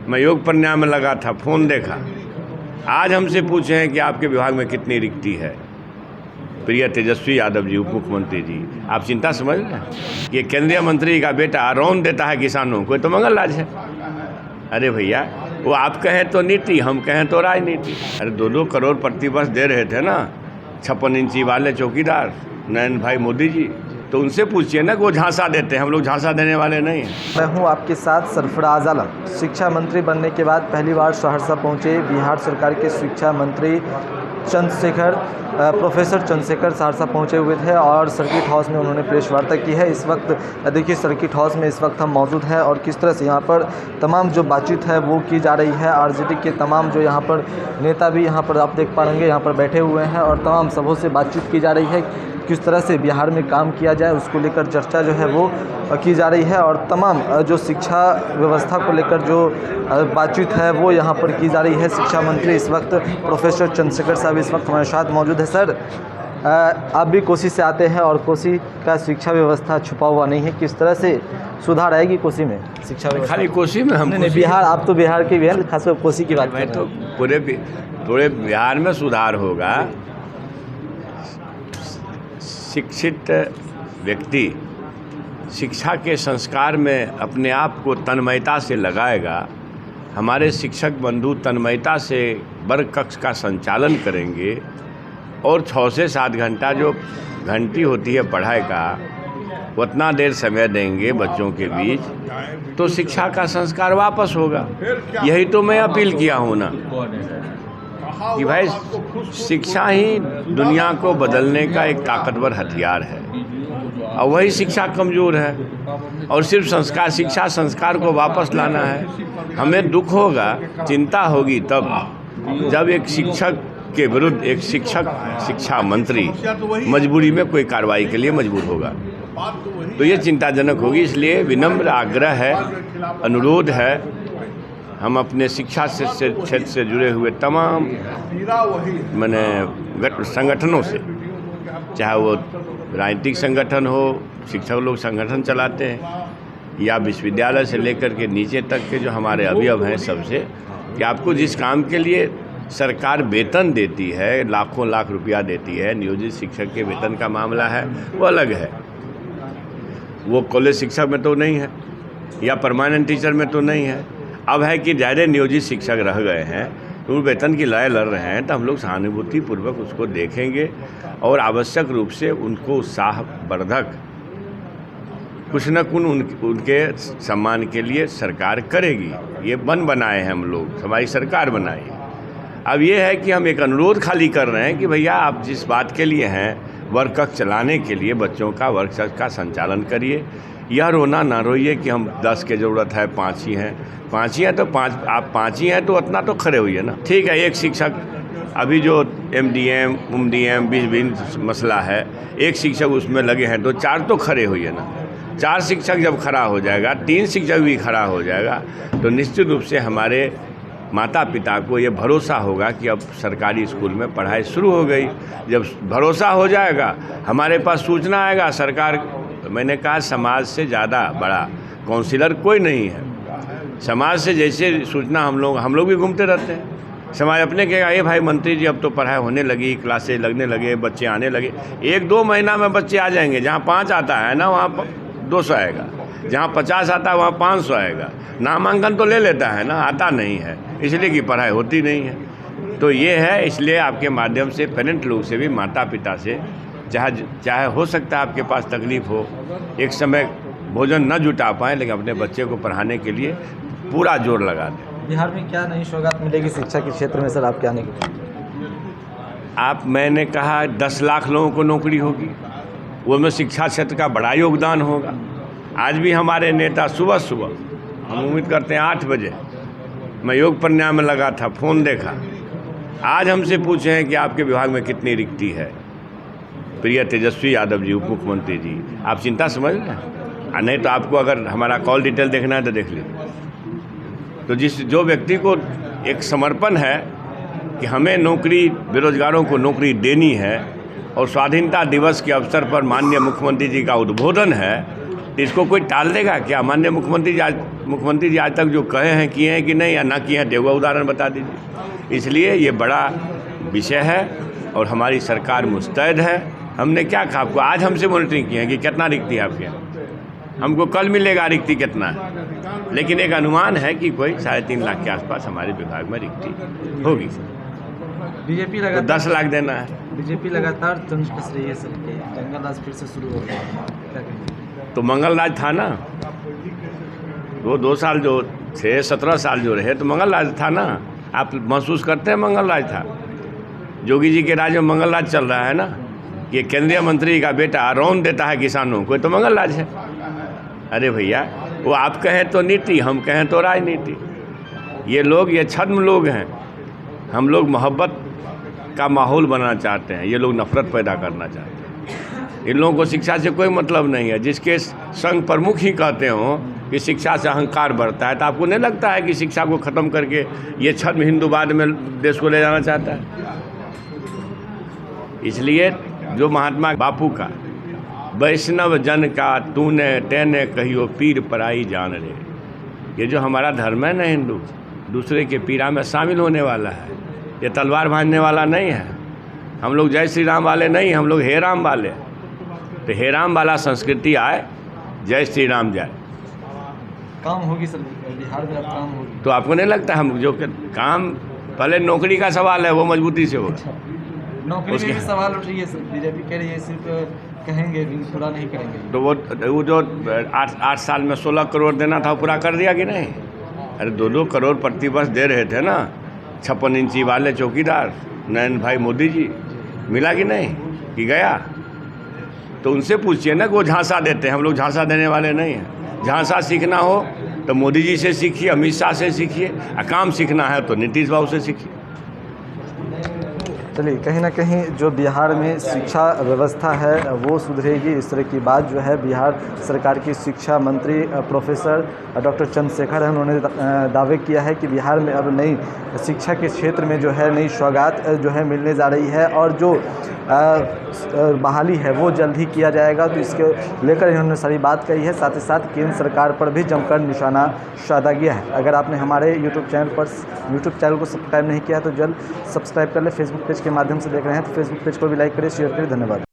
मैं योग प्राणायाम में लगा था, फ़ोन देखा। आज हमसे पूछे हैं कि आपके विभाग में कितनी रिक्ति है। प्रिय तेजस्वी यादव जी, उप मुख्यमंत्री जी, आप चिंता समझ रहे हैं कि केंद्रीय मंत्री का बेटा रौन देता है किसानों को, तो मंगल राज है। अरे भैया, वो आप कहें तो नीति, हम कहें तो राजनीति। अरे 2-2 करोड़ प्रतिवर्ष दे रहे थे ना 56 इंची वाले चौकीदार नयन भाई मोदी जी, तो उनसे पूछिए ना कि वो झांसा देते हैं। हम लोग झांसा देने वाले नहीं हैं। मैं हूं आपके साथ सरफराज आलम। शिक्षा मंत्री बनने के बाद पहली बार सहरसा पहुंचे बिहार सरकार के शिक्षा मंत्री प्रोफेसर चंद्रशेखर सहरसा पहुंचे हुए थे और सर्किट हाउस में उन्होंने प्रेस वार्ता की है। इस वक्त देखिए सर्किट हाउस में इस वक्त हम मौजूद हैं और किस तरह से यहाँ पर तमाम जो बातचीत है वो की जा रही है। आरजेडी के तमाम जो यहाँ पर नेता भी यहाँ पर आप देख पाएंगे यहाँ पर बैठे हुए हैं और तमाम सबों से बातचीत की जा रही है। किस तरह से बिहार में काम किया जाए उसको लेकर चर्चा जो है वो की जा रही है और तमाम जो शिक्षा व्यवस्था को लेकर जो बातचीत है वो यहाँ पर की जा रही है। शिक्षा मंत्री इस वक्त प्रोफेसर चंद्रशेखर साहब इस वक्त हमारे साथ मौजूद है। सर, आप भी कोसी से आते हैं और कोसी का शिक्षा व्यवस्था छुपा हुआ नहीं है, किस तरह से सुधार आएगी कोसी में शिक्षा व्यवस्था? खाली कोसी में हम नहीं, बिहार, आप तो बिहार के भी हैं, खासकर कोसी की बात मैं तो पूरे बिहार में सुधार होगा। शिक्षित व्यक्ति शिक्षा के संस्कार में अपने आप को तन्मयता से लगाएगा। हमारे शिक्षक बंधु तन्मयता से वर्ग कक्ष का संचालन करेंगे और 6 से 7 घंटा जो घंटी होती है पढ़ाई का, उतना देर समय देंगे बच्चों के बीच, तो शिक्षा का संस्कार वापस होगा। यही तो मैं अपील किया हूँ ना कि भाई शिक्षा ही दुनिया को बदलने का एक ताकतवर हथियार है और वही शिक्षा कमज़ोर है और सिर्फ शिक्षा संस्कार को वापस लाना है। हमें दुख होगा, चिंता होगी तब जब एक शिक्षक के विरुद्ध एक शिक्षा मंत्री मजबूरी में कोई कार्रवाई के लिए मजबूर होगा, तो ये चिंताजनक होगी। इसलिए विनम्र आग्रह है, अनुरोध है, हम अपने शिक्षा से क्षेत्र से जुड़े हुए तमाम संगठनों से, चाहे वो राजनीतिक संगठन हो, शिक्षक लोग संगठन चलाते हैं, या विश्वविद्यालय से लेकर के नीचे तक के जो हमारे अवयव हैं, सबसे कि आपको जिस काम के लिए सरकार वेतन देती है, लाखों लाख रुपया देती है, नियोजित शिक्षक के वेतन का मामला है वो अलग है, वो कॉलेज शिक्षक में तो नहीं है या परमानेंट टीचर में तो नहीं है। अब है कि ज़्यादा नियोजित शिक्षक रह गए हैं तो वेतन की लड़ाई लड़ रहे हैं, तो हम लोग सहानुभूतिपूर्वक उसको देखेंगे और आवश्यक रूप से उनको उत्साहवर्धक कुछ न कुछ उनके सम्मान के लिए सरकार करेगी। ये बनाए हैं हम लोग, हमारी सरकार बनाई है। अब ये है कि हम एक अनुरोध खाली कर रहे हैं कि भैया आप जिस बात के लिए हैं, वर्ग कक्ष चलाने के लिए बच्चों का वर्ग कक्ष का संचालन करिए। यह रोना ना रोइए कि हम 10 की ज़रूरत है, 5 ही हैं तो 5, आप 5 ही हैं तो उतना तो खड़े होइए ना। ठीक है, एक शिक्षक अभी जो MDM, UMDM 20 मसला है, एक शिक्षक उसमें लगे हैं तो 4 तो खड़े होइए ना। 4 शिक्षक जब खड़ा हो जाएगा, 3 शिक्षक भी खड़ा हो जाएगा, तो निश्चित रूप से हमारे माता पिता को ये भरोसा होगा कि अब सरकारी स्कूल में पढ़ाई शुरू हो गई। जब भरोसा हो जाएगा, हमारे पास सूचना आएगा, सरकार, मैंने कहा समाज से ज़्यादा बड़ा काउंसिलर कोई नहीं है। समाज से जैसे सूचना हम लोग भी घूमते रहते हैं। समाज अपने कहेगा, ये भाई मंत्री जी अब तो पढ़ाई होने लगी, क्लासेज लगने लगे, बच्चे आने लगे। 1-2 महीना में बच्चे आ जाएंगे। जहाँ 5 आता है ना वहाँ 200 आएगा, जहाँ 50 आता है वहाँ 500 आएगा। नामांकन तो ले लेता है ना, आता नहीं है, इसलिए कि पढ़ाई होती नहीं है। तो ये है, इसलिए आपके माध्यम से पेरेंट लोग से भी, माता पिता से, चाहे हो सकता है आपके पास तकलीफ़ हो, एक समय भोजन न जुटा पाएँ, लेकिन अपने बच्चे को पढ़ाने के लिए पूरा जोर लगा दें। बिहार में क्या नई सौगात मिलेगी शिक्षा के क्षेत्र में सर आपके आने के? मैंने कहा 10 लाख लोगों को नौकरी होगी, वो में शिक्षा क्षेत्र का बड़ा योगदान होगा। आज भी हमारे नेता सुबह हम उम्मीद करते हैं 8 बजे, मैं योग प्राणायाम में लगा था, फ़ोन देखा। आज हमसे पूछे हैं कि आपके विभाग में कितनी रिक्ति है। प्रिय तेजस्वी यादव जी, उप मुख्यमंत्री जी, आप चिंता समझ रहे हैं। नहीं तो आपको अगर हमारा कॉल डिटेल देखना है तो देख लीजिए। तो जो व्यक्ति को एक समर्पण है कि हमें नौकरी, बेरोजगारों को नौकरी देनी है और स्वाधीनता दिवस के अवसर पर माननीय मुख्यमंत्री जी का उद्बोधन है, तो इसको कोई टाल देगा क्या? माननीय मुख्यमंत्री जी आज तक जो कहे हैं किए हैं कि नहीं, या ना किए हैं, देगा उदाहरण बता दीजिए। इसलिए ये बड़ा विषय है और हमारी सरकार मुस्तैद है। हमने क्या कहा आपको? आज हमसे मॉनिटरिंग की है कि कितना रिक्ति है आपके यहाँ, हमको कल मिलेगा रिक्ति कितना है, लेकिन एक अनुमान है कि कोई 3.5 लाख के आसपास हमारे विभाग में रिक्ति होगी। बीजेपी तो 10 लाख देना है। बीजेपी लगातार तंज कस रही है सर के, जंगल राज फिर से शुरू हो गया, क्या कहेंगे? तो मंगल राज था ना, वो 2 साल जो थे, 17 साल जो रहे, तो मंगल राज था ना। आप महसूस करते हैं मंगल राज था? योगी जी के राज में मंगल राज चल रहा है ना, कि केंद्रीय मंत्री का बेटा रौन देता है किसानों को, तो मंगल राज है। अरे भैया, वो आप कहें तो नीति, हम कहें तो राजनीति। ये लोग, ये छद्म लोग हैं। हम लोग मोहब्बत का माहौल बनाना चाहते हैं, ये लोग नफरत पैदा करना चाहते हैं। इन लोगों को शिक्षा से कोई मतलब नहीं है। जिसके संघ प्रमुख ही कहते हो कि शिक्षा से अहंकार बढ़ता है, तो आपको नहीं लगता है कि शिक्षा को ख़त्म करके ये छद्म हिंदूवाद में देश को ले जाना चाहता है? इसलिए जो महात्मा बापू का वैष्णव जन का तूने तेने कहियो पीर पराई जान रे, ये जो हमारा धर्म है ना हिंदू, दूसरे के पीरा में शामिल होने वाला है। ये तलवार भांजने वाला नहीं है। हम लोग जय श्री राम वाले नहीं, हम लोग हे राम वाले। तो हे राम वाला संस्कृति आए, जय श्री राम जाए। काम होगी सर, बिहार में अब काम होगी। तो आपको नहीं लगता हम जो काम, पहले नौकरी का सवाल है, वो मजबूती से होगा। नौकरी के भी सवाल उठ रही है सर, बीजेपी कह रही है सिर्फ कहेंगे, पूरा नहीं करेंगे। तो वो जो 8 साल में 16 करोड़ देना था, वो पूरा कर दिया कि नहीं? अरे 2-2 करोड़ प्रतिवर्ष दे रहे थे ना 56 इंची वाले चौकीदार नयन भाई मोदी जी, मिला कि नहीं कि गया? तो उनसे पूछिए ना कि वो झांसा देते हैं। हम लोग झांसा देने वाले नहीं हैं। झांसा सीखना हो तो मोदी जी से सीखिए, अमित शाह से सीखिए, और काम सीखना है तो नीतीश बाबू से सीखिए। चलिए, कहीं ना कहीं जो बिहार में शिक्षा व्यवस्था है वो सुधरेगी, इस तरह की बात जो है बिहार सरकार की शिक्षा मंत्री प्रोफेसर डॉक्टर चंद्रशेखर हैं, उन्होंने दावे किया है कि बिहार में अब नई शिक्षा के क्षेत्र में जो है नई सौगात जो है मिलने जा रही है, और जो बहाली है वो जल्द ही किया जाएगा। तो इसके लेकर इन्होंने सारी बात कही है। साथ ही साथ केंद्र सरकार पर भी जमकर निशाना साधा गया है। अगर आपने हमारे यूट्यूब चैनल को सब्सक्राइब नहीं किया तो जल्द सब्सक्राइब कर ले। फेसबुक पेज के माध्यम से देख रहे हैं तो फेसबुक पेज को भी लाइक करिए, शेयर करिए। धन्यवाद।